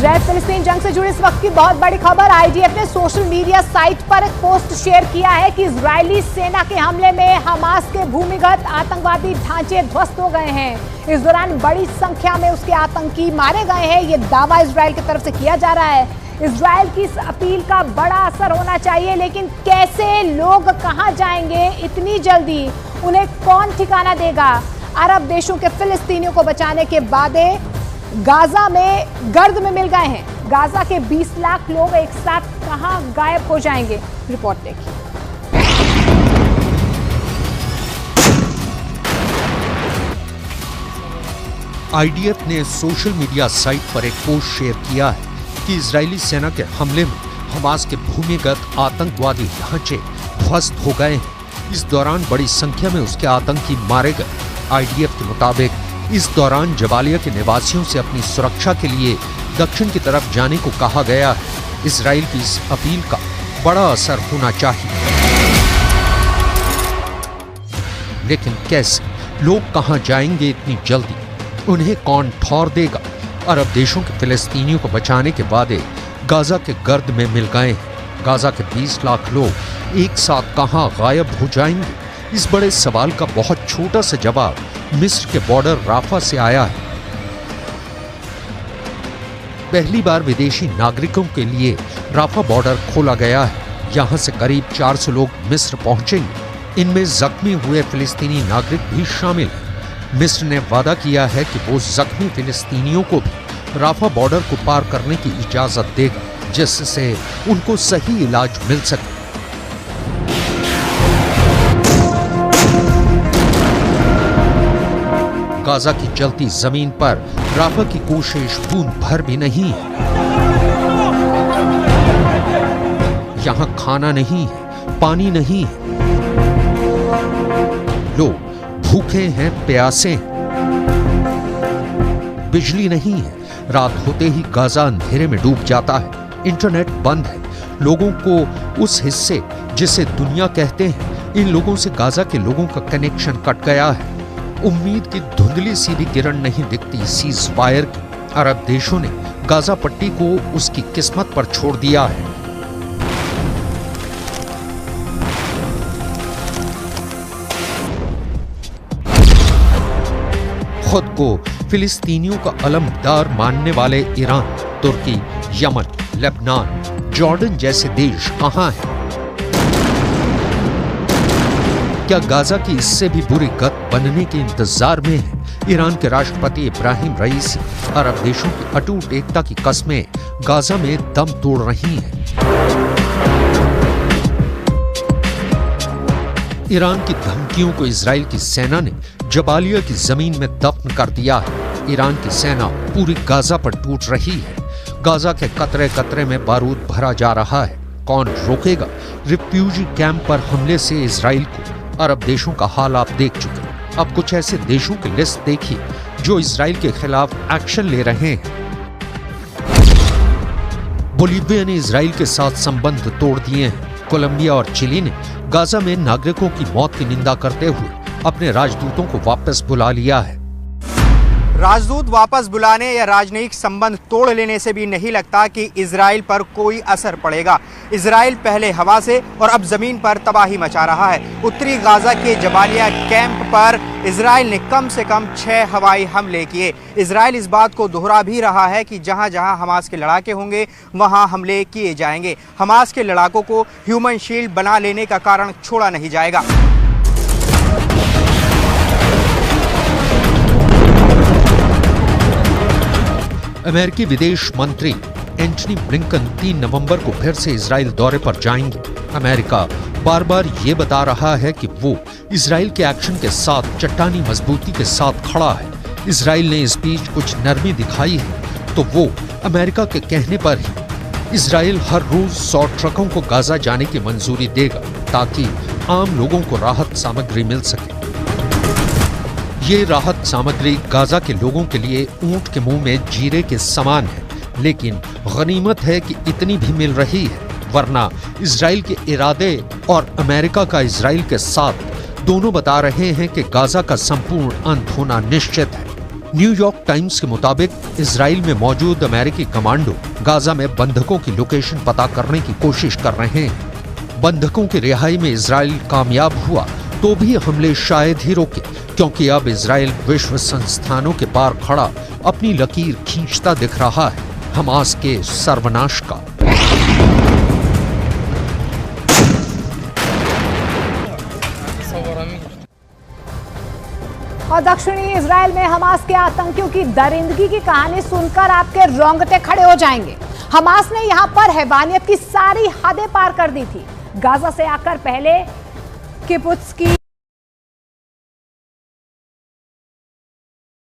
Israel फिलिस्तीन जंग से जुड़ी इस वक्त की बहुत बड़ी खबर। आईडीएफ ने सोशल मीडिया साइट पर एक पोस्ट शेयर किया है कि इजरायली सेना के हमले में हमास के भूमिगत आतंकवादी ढांचे ध्वस्त हो गए हैं। इस दौरान बड़ी संख्या में उसके आतंकी मारे गए हैं। ये दावा इजराइल की तरफ से किया जा रहा है। इजराइल की इस अपील का बड़ा असर होना चाहिए, लेकिन कैसे, लोग कहां जाएंगे इतनी जल्दी, उन्हें कौन ठिकाना देगा? अरब देशों के फिलिस्तीनियों को बचाने के वादे गाजा में गर्द में मिल गए हैं। गाजा के 20 लाख लोग एक साथ कहां गायब हो जाएंगे? रिपोर्ट देखिए। आईडीएफ ने सोशल मीडिया साइट पर एक पोस्ट शेयर किया है कि इजरायली सेना के हमले में हमास के भूमिगत आतंकवादी ढांचे ध्वस्त हो गए हैं। इस दौरान बड़ी संख्या में उसके आतंकी मारे गए। आईडीएफ के मुताबिक इस दौरान जबालिया के निवासियों से अपनी सुरक्षा के लिए दक्षिण की तरफ जाने को कहा गया है। इजराइल की इस अपील का बड़ा असर होना चाहिए, लेकिन कैसे, लोग कहां जाएंगे इतनी जल्दी, उन्हें कौन ठौर देगा? अरब देशों के फिलिस्तीनियों को बचाने के वादे गाजा के गर्द में मिल गए हैं। गाजा के 20 लाख लोग एक साथ कहां गायब हो जाएंगे? इस बड़े सवाल का बहुत छोटा सा जवाब मिस्र के बॉर्डर राफा से आया है। पहली बार विदेशी नागरिकों के लिए राफा बॉर्डर खोला गया है। यहां से करीब 400 लोग मिस्र पहुंचेंगे। इनमें जख्मी हुए फिलिस्तीनी नागरिक भी शामिल हैं। मिस्र ने वादा किया है कि वो जख्मी फिलिस्तीनियों को भी राफा बॉर्डर को पार करने की इजाजत देगा, जिससे उनको सही इलाज मिल सके। गाजा की चलती जमीन पर राफा की कोशिश बूंद भर भी नहीं है। यहां खाना नहीं है, पानी नहीं है, लोग भूखे हैं, प्यासे हैं, बिजली नहीं है। रात होते ही गाजा अंधेरे में डूब जाता है। इंटरनेट बंद है। लोगों को उस हिस्से जिसे दुनिया कहते हैं, इन लोगों से गाजा के लोगों का कनेक्शन कट गया है। उम्मीद की धुंधली सी भी किरण नहीं दिखती सीज फायर की। अरब देशों ने गाजा पट्टी को उसकी किस्मत पर छोड़ दिया है। खुद को फिलिस्तीनियों का अलमदार मानने वाले ईरान, तुर्की, यमन, लेबनान, जॉर्डन जैसे देश कहां हैं? क्या गाजा की इससे भी बुरी गत बनने के इंतजार में है? ईरान के राष्ट्रपति इब्राहिम रईसी अरब देशों की अटूट एकता की कस्में गाजा में दम तोड़ रही हैं। ईरान की धमकियों को इजराइल की सेना ने जबालिया की जमीन में दफन कर दिया है। ईरान की सेना पूरी गाजा पर टूट रही है। गाजा के कतरे कतरे में बारूद भरा जा रहा है। कौन रोकेगा? रिफ्यूजी कैंप पर हमले से इजराइल को अरब देशों का हाल आप देख चुके हैं। अब कुछ ऐसे देशों की लिस्ट देखिए जो इजराइल के खिलाफ एक्शन ले रहे हैं। बोलीविया ने इजराइल के साथ संबंध तोड़ दिए हैं। कोलंबिया और चिली ने गाजा में नागरिकों की मौत की निंदा करते हुए अपने राजदूतों को वापस बुला लिया है। राजदूत वापस बुलाने या राजनयिक संबंध तोड़ लेने से भी नहीं लगता कि इजराइल पर कोई असर पड़ेगा। इजराइल पहले हवा से और अब जमीन पर तबाही मचा रहा है। उत्तरी गाजा के जबालिया कैंप पर इजराइल ने कम से कम 6 हवाई हमले किए। इजराइल इस बात को दोहरा भी रहा है कि जहां जहां हमास के लड़ाके होंगे वहां हमले किए जाएंगे। हमास के लड़ाकों को ह्यूमन शील्ड बना लेने का कारण छोड़ा नहीं जाएगा। अमेरिकी विदेश मंत्री एंटनी ब्लिंकन 3 नवंबर को फिर से इजराइल दौरे पर जाएंगे। अमेरिका बार बार ये बता रहा है कि वो इजराइल के एक्शन के साथ चट्टानी मजबूती के साथ खड़ा है। इजराइल ने इस बीच कुछ नरमी दिखाई है तो वो अमेरिका के कहने पर ही इजराइल हर रोज 100 ट्रकों को गाजा जाने की मंजूरी देगा ताकि आम लोगों को राहत सामग्री मिल सके। ये राहत सामग्री गाजा के लोगों के लिए ऊंट के मुंह में जीरे के समान है, लेकिन गनीमत है कि इतनी भी मिल रही है, वरना इजराइल के इरादे और अमेरिका का इजराइल के साथ दोनों बता रहे हैं कि गाजा का संपूर्ण अंत होना निश्चित है। न्यूयॉर्क टाइम्स के मुताबिक इजराइल में मौजूद अमेरिकी कमांडो गाजा में बंधकों की लोकेशन पता करने की कोशिश कर रहे हैं। बंधकों की रिहाई में इजराइल कामयाब हुआ तो भी हमले शायद ही रोके, क्योंकि अब इजराइल विश्व संस्थानों के पार खड़ा अपनी लकीर खींचता दिख रहा है हमास के सर्वनाश का। और दक्षिणी इजराइल में हमास के आतंकियों की दरिंदगी की कहानी सुनकर आपके रोंगटे खड़े हो जाएंगे। हमास ने यहां पर हैवानियत की सारी हदें पार कर दी थी। गाजा से आकर पहले किबुत्ज की